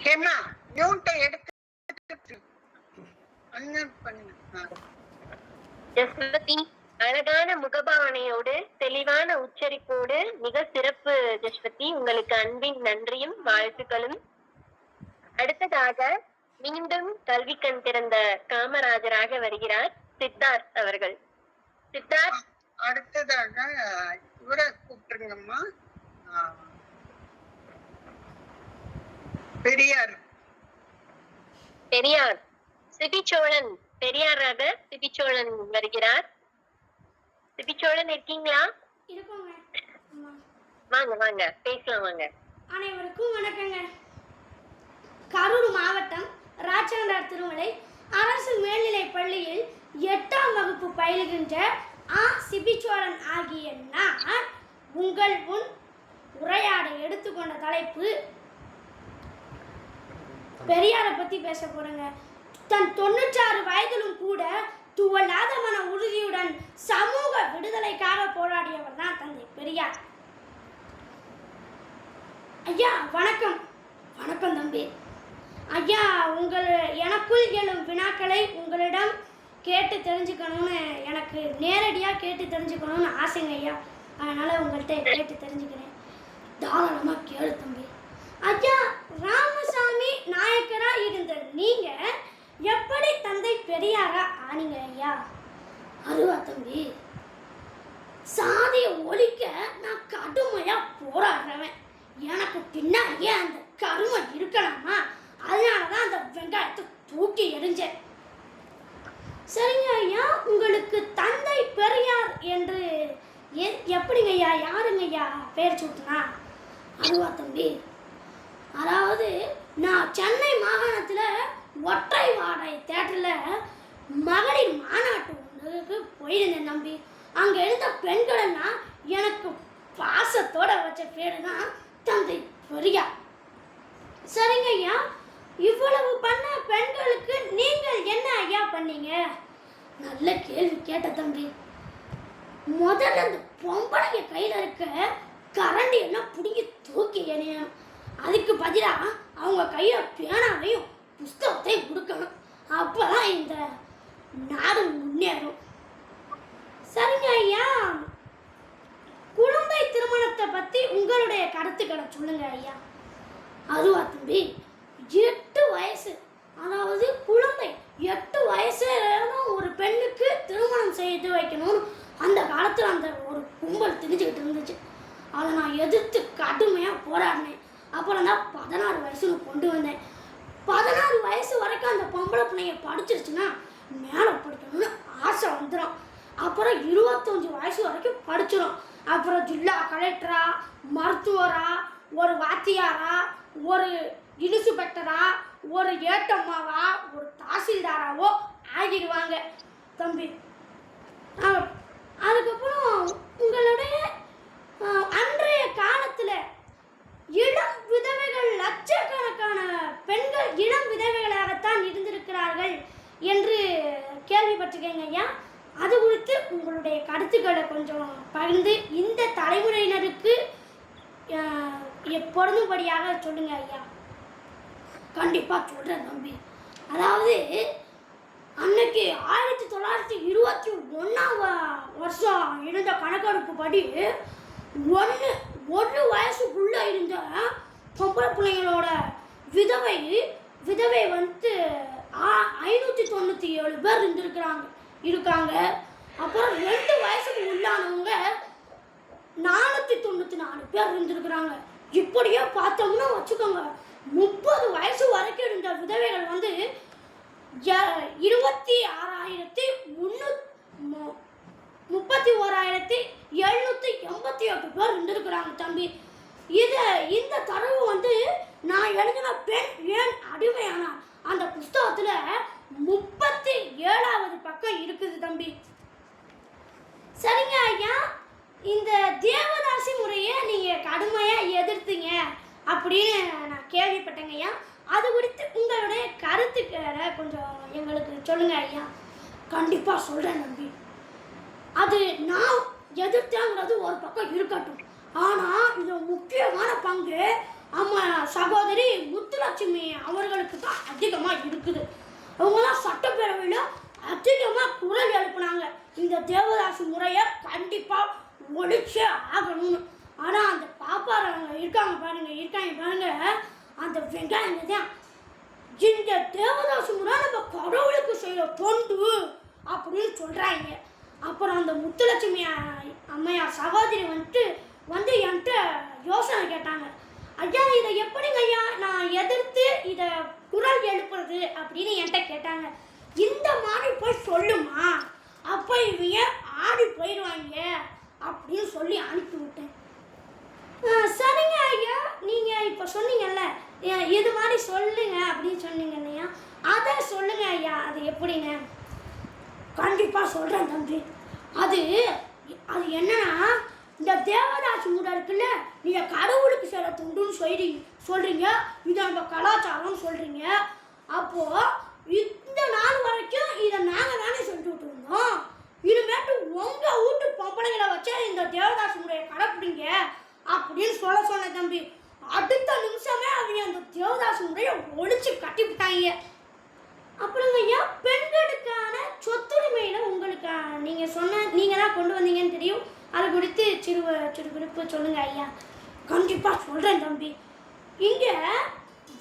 ஹேமா மியூட்டை எடுத்து அன்மியூட் பண்ணுங்க. ஜஸ்வதி அழகான முகபாவனையோடு தெளிவான உச்சரிப்போடு மிக சிறப்பு ஜஸ்வதி. உங்களுக்கு அன்பின் நன்றியும் வாழ்த்துக்களும். அடுத்ததாக மீண்டும் கல்வி கண் திறந்த காமராஜராக வருகிறார் சித்தார்த் அவர்கள். சித்தார்த், அடுத்ததாக இவரை கூப்பிட்டுருங்கம்மா. பெரியார் பெரியார் சிபிச்சோழன் பெரியாராக சிபிச்சோழன் வருகிறார். சிபிச்சோழன் இருக்கீங்களா? வாங்க வாங்க பேசலாம் வாங்க. அனைவருக்கும் வணக்கங்க. கரூர் மாவட்டம் ராச்சகண்டார் திருமலை அரசு மேல்நிலைப் பள்ளியில் 8ஆம் வகுப்பு பயிலுகின்ற சிபிச்சோழன் ஆகிய நான் உங்கள் முன் உரையாட எடுத்துக்கொண்ட தலைப்பு பெரியாரை பற்றி பேச போறேங்க. தன் 96 வயதிலும் கூட துவளாத மன உறுதியுடன் சமூக விடுதலைக்காக போராடியவர் தான் தந்தை பெரியார். ஐயா வணக்கம். வணக்கம் தம்பி. ஐயா, எனக்குள் எழும் வினாக்களை உங்களிடம் கேட்டு தெரிஞ்சுக்கணும்னு எனக்கு நேரடியாக கேட்டு தெரிஞ்சுக்கணும்னு ஆசைங்க ஐயா. அதனால் உங்கள்கிட்ட கேட்டு தெரிஞ்சுக்கிறேன். தாராளமாக கேளு தம்பி. ஐயா, ராமசாமி நாயக்கரா இருந்த நீங்க எப்படி தந்தை பெரியாரா ஆனீங்க ஐயா? அதுவா தம்பி, சாதியை ஒழிக்க நான் கடுமையா போராடுறவன். எனக்கு பின்னாடியே அந்த கருமை இருக்கலாமா, அதனாலதான் அந்த வெங்காயத்தை தூக்கி எறிஞ்சேன். சரிங்க ஐயா, உங்களுக்கு தந்தை பெரியார் என்று எப்படிங்க ஐயா, யாருங்க ஐயா பேர் சூட்டினா? அதுவா தம்பி, அதாவது நான் சென்னை மாகாணத்தில் ஒற்றை வாடகை தேட்டரில் மகளிர் மாநாட்டு ஒன்றுக்கு போயிருந்தேன் தம்பி. அங்கே இருந்த பெண்களெல்லாம் எனக்கு பாசத்தோட வச்ச பேரு தான் தந்தை பெரியார். சரிங்க ஐயா, இவ்வளவு பண்ண பெண்களுக்கு நீங்கள் என்ன ஐயா பண்ணீங்க? நல்ல கேள்வி கேட்ட தம்பி. முதல்ல அந்த பொம்பளைங்க கையில் இருக்க கரண்டி எல்லாம் பிடிங்கி தூக்கி எறியணும். அதுக்கு பதிலாக அவங்க கையில் பேனாவையும் புஸ்தகத்தையும் கொடுக்கணும். அப்போதான் இந்த நாடு முன்னேறும். சரிங்க ஐயா, குழந்தை திருமணத்தை பற்றி உங்களுடைய கருத்துக்களை சொல்லுங்க ஐயா. அதுவா தம்பி, 8 வயசு, அதாவது குழந்தை 8 வயசு ஒரு பெண்ணுக்கு திருமணம் செய்து வைக்கணும்னு அந்த காலத்தில் அந்த ஒரு கும்பல் தெரிஞ்சுக்கிட்டு இருந்துச்சு. அதை நான் எதிர்த்து கடுமையாக போராடினேன். அப்புறம் தான் 16 வயசுல கொண்டு வந்தேன். 16 வயசு வரைக்கும் அந்த பொம்பளை பிள்ளைங்க படிச்சிருச்சுன்னா மேலே படிக்கணும்னு ஆசை வந்துடும். அப்புறம் 25 வயசு வரைக்கும் படிச்சிடும். அப்புறம் ஜில்லா கலெக்டரா, மருத்துவரா, ஒரு வாத்தியாரா, ஒரு இன்ஸ்பெக்டரா, ஒரு ஏட்டம்மாவா, ஒரு தாசில்தாராவோ ஆகிடுவாங்க தம்பி. அதுக்கப்புறம் உங்களுடைய அன்றைய காலத்தில் இளம் விதவைகள், லட்சக்கணக்கான பெண்கள் இளம் விதவைகளாகத்தான் இருந்திருக்கிறார்கள் என்று கேள்விப்பட்டிருக்கேங்க ஐயா. அது குறித்து உங்களுடைய கருத்துக்களை கொஞ்சம் பகிர்ந்து இந்த தலைமுறையினருக்கு பொருந்தும்படியாக சொல்லுங்க ஐயா. கண்டிப்பாக சொல்கிறேன் தம்பி. அதாவது அன்னைக்கு 1921ஆம் வருஷம் இருந்த கணக்கெடுப்பு படி ஒரு வயசுக்குள்ள இருந்த பொம்பளை பிள்ளைங்களோட விதவை வந்து 597 பேர் இருக்காங்க. அப்புறம் 2 வயசுக்கு உள்ளானவங்க 494 பேர் இருந்திருக்கிறாங்க. இப்படியே பார்த்தோம்னா வச்சுக்கோங்க, 30 வயசு வரைக்கும் இருந்த விதவைகள் வந்து 31,788 பேர் இருந்திருக்கிறாங்க தம்பி. இந்த தரவு வந்து நான் எழுதின பெண் ஏன் அடிமையானார் அந்த புஸ்தகத்துல 37வது பக்கம் இருக்குது தம்பி. சரிங்க ஐயா, இந்த தேவதாசி முறையை நீங்க கடுமையா எதிர்த்தீங்க அப்படின்னு நான் கேள்விப்பட்டேங்க ஐயா. அது குறித்து உங்களுடைய கருத்துக்களை கொஞ்சம் எங்களுக்கு சொல்லுங்க ஐயா. கண்டிப்பா சொல்றேன் தம்பி. அது நான் எதிர்த்தாங்கிறது ஒரு பக்கம் இருக்கட்டும், ஆனா இது முக்கியமான பங்கு அம்மா சகோதரி முத்துலட்சுமி அவர்களுக்கு தான் அதிகமாக இருக்குது. அவங்களாம் சட்டப்பேரவையில் அதிகமாக குரல் எழுப்புனாங்க, இந்த தேவதாசி முறையை கண்டிப்பாக ஒழிச்சே ஆகணும்னு. ஆனால் அந்த பாப்பாரவங்க இருக்காங்க பாருங்க, அந்த வெங்காயங்க தான் இந்த தேவதாசி முறை நம்ம கடவுளுக்கு செய்ய தொண்டு அப்படின்னு சொல்கிறாங்க. அப்புறம் அந்த முத்துலட்சுமி அம்மையார் சகோதரி வந்து என்கிட்ட யோசனை கேட்டாங்க, ஐயா இதை எப்படிங்க ஐயா நான் எதிர்த்து இதை குரல் எழுப்புறது அப்படின்னு என்கிட்ட கேட்டாங்க. இந்த மாதிரி போய் சொல்லுமா, அப்போ இவங்க ஆடி போயிடுவாங்க அப்படின்னு சொல்லி அனுப்பி விட்டேன். சரிங்க ஐயா, நீங்கள் இப்போ சொன்னீங்கல்ல இது மாதிரி சொல்லுங்க அப்படின்னு சொன்னீங்க இல்லையா, அதை சொல்லுங்க ஐயா, அது எப்படிங்க? கண்டிப்பாக சொல்கிறேன் தம்பி. அது என்னன்னா, இந்த தேவதாசி முறை இருக்குல்ல, நீங்கள் கடவுளுக்கு சில துண்டுன்னு சொல்கிறீங்க, இது நம்ம கலாச்சாரம்னு சொல்கிறீங்க. அப்போது இந்த நாள் வரைக்கும் இதை நாங்கள் தானே செஞ்சுட்டு இருந்தோம். இனிமேட்டு உங்கள் வீட்டு பொம்பளைங்களை வச்சா இந்த தேவதாசி முறையை கடைப்பிடிங்க அப்படின்னு சொன்ன தம்பி. அடுத்த நிமிஷமே அவங்க அந்த தேவதாசி முறையை ஒழிச்சு கட்டிவிட்டாங்க. அப்புறங்க ஐயா, பெண்களுக்கான சொத்துரிமையில் உங்களுக்கு நீங்கள் தான் கொண்டு வந்தீங்கன்னு தெரியும், அதை குறித்து சிறு குறிப்பு சொல்லுங்க ஐயா. கண்டிப்பாக சொல்கிறேன் தம்பி. இங்கே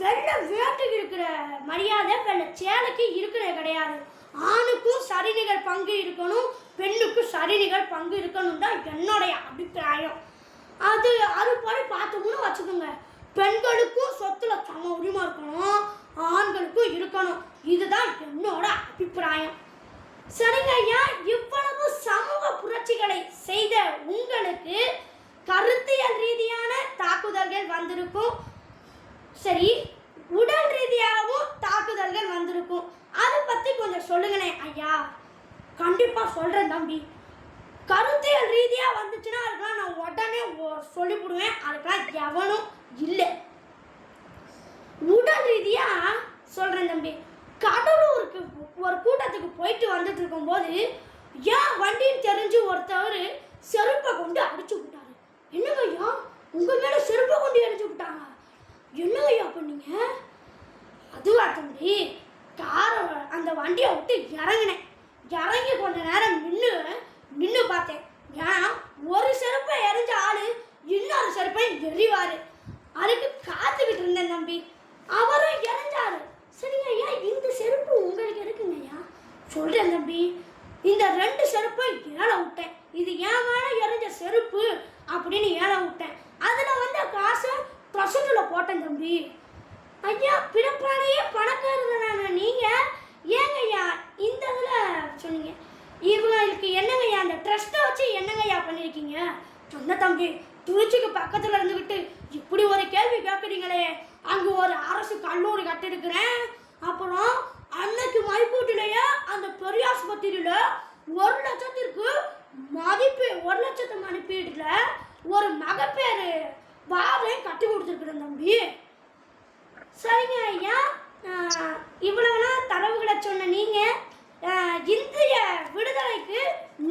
வெள்ளை வேட்டுக்கு இருக்கிற மரியாதை வெள்ளை சேலைக்கு இருக்கிறது கிடையாது. ஆணுக்கும் சரிநிகர் பங்கு இருக்கணும், பெண்ணுக்கும் சரிநிகர் பங்கு இருக்கணும் தான் என்னுடைய அபிப்பிராயம். அதுபடி பார்த்தோம்னு வச்சுக்கோங்க, பெண்களுக்கும் சொத்துல சம உரிமை இருக்கணும், ஆண்களுக்கும் இருக்கணும். இதுதான் என்னோட அபிப்பிராயம். சரிங்க ஐயா, இவ்வளவு சமூக புரட்சிகளை செய்த உங்களுக்கு கருத்தியல் ரீதியான தாக்குதல்கள் வந்திருக்கும், சரி உடல் ரீதியாகவும் தாக்குதல்கள் வந்திருக்கும். அதை பற்றி கொஞ்சம் சொல்லுங்களேன் ஐயா. கண்டிப்பாக சொல்கிறேன் தம்பி. கருத்தியல் ரீதியாக வந்துச்சுன்னா அதுக்கெல்லாம் நான் உடனே சொல்லிவிடுவேன், அதுக்கெல்லாம் எவனும் இல்லை. உடல் ரீதியாக சொல்கிறேன் தம்பி. கடலூருக்கு ஒரு கூட்டத்துக்கு போயிட்டு வந்துட்டு இருக்கும்போது ஏன் வண்டின்னு தெரிஞ்சு ஒருத்தவர் செருப்பை கொண்டு அடிச்சு விட்டாரு. என்னங்க ஐயா, உங்கள் மேலே செருப்பை கொண்டு அடிச்சு விட்டாங்க, என்னங்க ஐயா பண்ணீங்க? அதுவா தம்பி, அந்த வண்டியை விட்டு இறங்கி கொஞ்ச நேரம் நின்று பார்த்தேன். ஏன் ஒரு செருப்பை எரிஞ்ச ஆளு இன்னொரு செருப்பை எறிவாரு, அதுக்கு காத்துக்கிட்டு இருந்தேன் தம்பி. அவரும் இறஞ்சாரு. சரிங்க ஐயா, இந்த செருப்பு உங்களுக்கு இருக்குங்க ஐயா. சொல்கிறேன் தம்பி, இந்த 2 செருப்பை ஏழை விட்டேன், இது ஏன் மேலே எரிஞ்ச செருப்பு அப்படின்னு ஏழை விட்டேன். அதில் வந்த காசை ட்ரஸ்ட்டில் போட்டேன் தம்பி. ஐயா, பிறப்பானையே பணக்காரங்க நீங்கள் ஏங்க ஐயா இந்த இதில் சொன்னீங்க? இவங்களுக்கு என்னங்க ஐயா அந்த ட்ரஸ்ட்டை வச்சு என்னங்க ஐயா பண்ணியிருக்கீங்க? சொன்ன தம்பி, திருச்சிக்கு பக்கத்தில் இருந்துக்கிட்டு இப்படி ஒரு கேள்வி கேட்குறீங்களே. அங்கே ஒரு அரசு கல்லூரி கட்டிருக்கிறேன், அப்புறம் அன்னைக்கு மதிப்பீட்டிலேயே அந்த பெரியாஸ்பத்திரியில் 1 லட்சத்திற்கு மதிப்பு 1 லட்சத்து மதிப்பீட்டில் ஒரு மகப்பேறு வார்டையும் கட்டி கொடுத்துருக்குறேன் தம்பி. சரிங்க ஐயா, இவ்வளவுனா தரவுகளை சொன்ன நீங்கள் இந்திய விடுதலைக்கு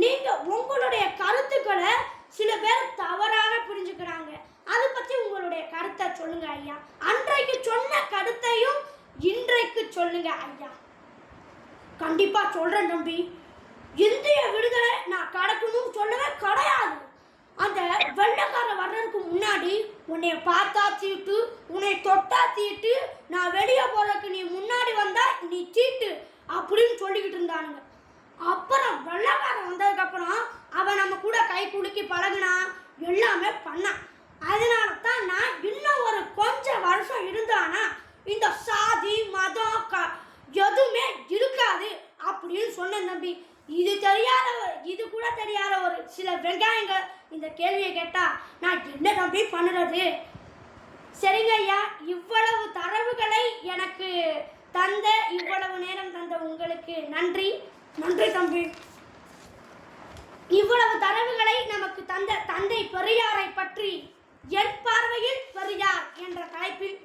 நீங்கள் உங்களுடைய கருத்துக்களை சில பேர் தவறாக புரிஞ்சுக்கிறாங்க, அதை பற்றி உங்களுடைய கருத்தை சொல்லுங்க ஐயா. அன்றைக்கு சொன்ன கருத்தையும் இன்றைக்கு சொல்லுங்க ஐயா. கண்டிப்பாக சொல்கிறேன் தம்பி. இந்திய விடுதலை நான் கடக்கணும்னு சொல்லவே கிடையாது. அந்த வெள்ளைக்காரன் வர்றதுக்கு முன்னாடி உன்னைய பார்த்தா தீட்டு, உன்னை தொட்டா தீட்டு, நான் வெளியே போறதுக்கு நீ முன்னாடி வந்தா நீ தீட்டு அப்படின்னு சொல்லிக்கிட்டு இருந்தானுங்க. அப்புறம் வெள்ளைக்காரன் வந்ததுக்கப்புறம் அவன் நம்ம கூட கை குலுக்கி பழகுனான், எல்லாமே பண்ணான். அதனால தான் நான் இன்னும் ஒரு கொஞ்சம் வருஷம் இருந்தானா இந்த சாதி மதம் எதுவுமே இருக்காது அப்படின்னு சொன்னேன் தம்பி. இது கூட தெரியாத ஒரு சில வெங்காயங்க இந்த கேள்வியை கேட்டா நான் என்ன தம்பி பண்ணுறது? சரிங்க ஐயா, இவ்வளவு தரவுகளை எனக்கு தந்த இவ்வளவு நேரம் தந்த உங்களுக்கு நன்றி தம்பி. இவ்வளவு தரவுகளை நமக்கு தந்த தந்தை பெரியாரை பற்றி என் பார்வையில் பெரியார் என்ற தலைப்பில்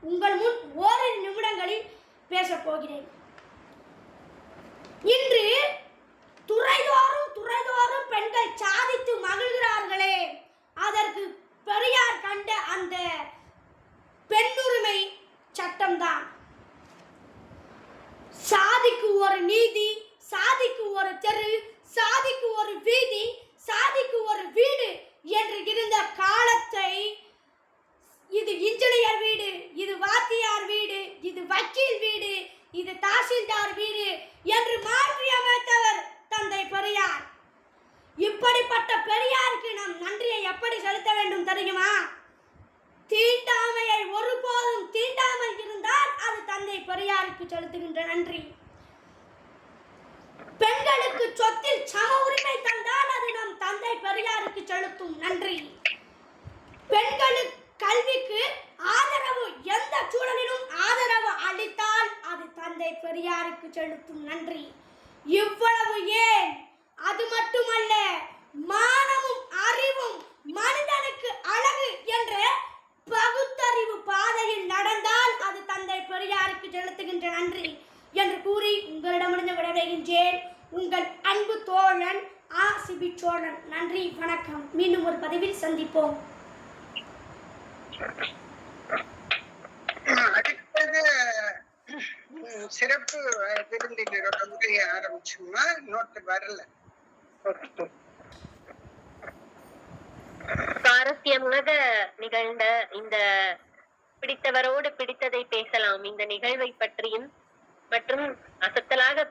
உங்கள் முன் ஓரிரு நிமிடங்களில் பேசப் போகிறேன். இன்று துறைதோறும் பெண்கள் சாதித்து மகிழ்கிறார்களே, அதற்கு பெரியார் கண்ட அந்த இன்ஜினியர் வீடு, இது வாத்தியார் வீடு, இது வக்கீல் வீடு, இது தாசில்தார் வீடு என்று மாற்றி அமைத்தவர் தந்தை பெரியார். இப்படிப்பட்ட பெரியாருக்கு நாம் நன்றியை எப்படி செலுத்த வேண்டும் தெரியுமா? தீண்டாமையை ஒருபோதும் தீண்டாமல் இருந்தால் அது தந்தை பெரியாருக்கு செலுத்துகின்ற நன்றி. பெண்களுக்கு சொத்தில் சம உரிமை தந்தால் அது நம் தந்தை பெரியாருக்கு செலுத்தும் நன்றி. பெண்களுக்கு கல்விக்கு ஆதரவு, எந்த சூழலிலும் ஆதரவு அளித்தால் அது தந்தை பெரியாருக்கு செலுத்தும் நன்றி. இவ்வளவு ஏன், அது மட்டுமல்ல, மானமும் அறிவும் மனிதனுக்கு அழகு என்ற பகுத்தறிவு பாதையில் நடந்தால் அது தந்தை பெரியாருக்கு செலுத்துகின்ற நன்றி என்று கூறி உங்களிடமிருந்து விடைபெறுகின்றேன். உங்கள் அன்பு தோழன் சிபி சோழன். நன்றி, வணக்கம். மீண்டும் ஒரு பதிவில் சந்திப்போம். அடுத்தது சிறப்பு விருந்தினரோட உரையை ஆரம்பிச்சோம்னா நோட்டு வரல. சுவாரஸ்யமாக நிகழ்ந்த இந்த பிடித்தவரோடு பிடித்ததை பேசலாம் இந்த நிகழ்வை பற்றியும் மற்றும் அசத்தலாக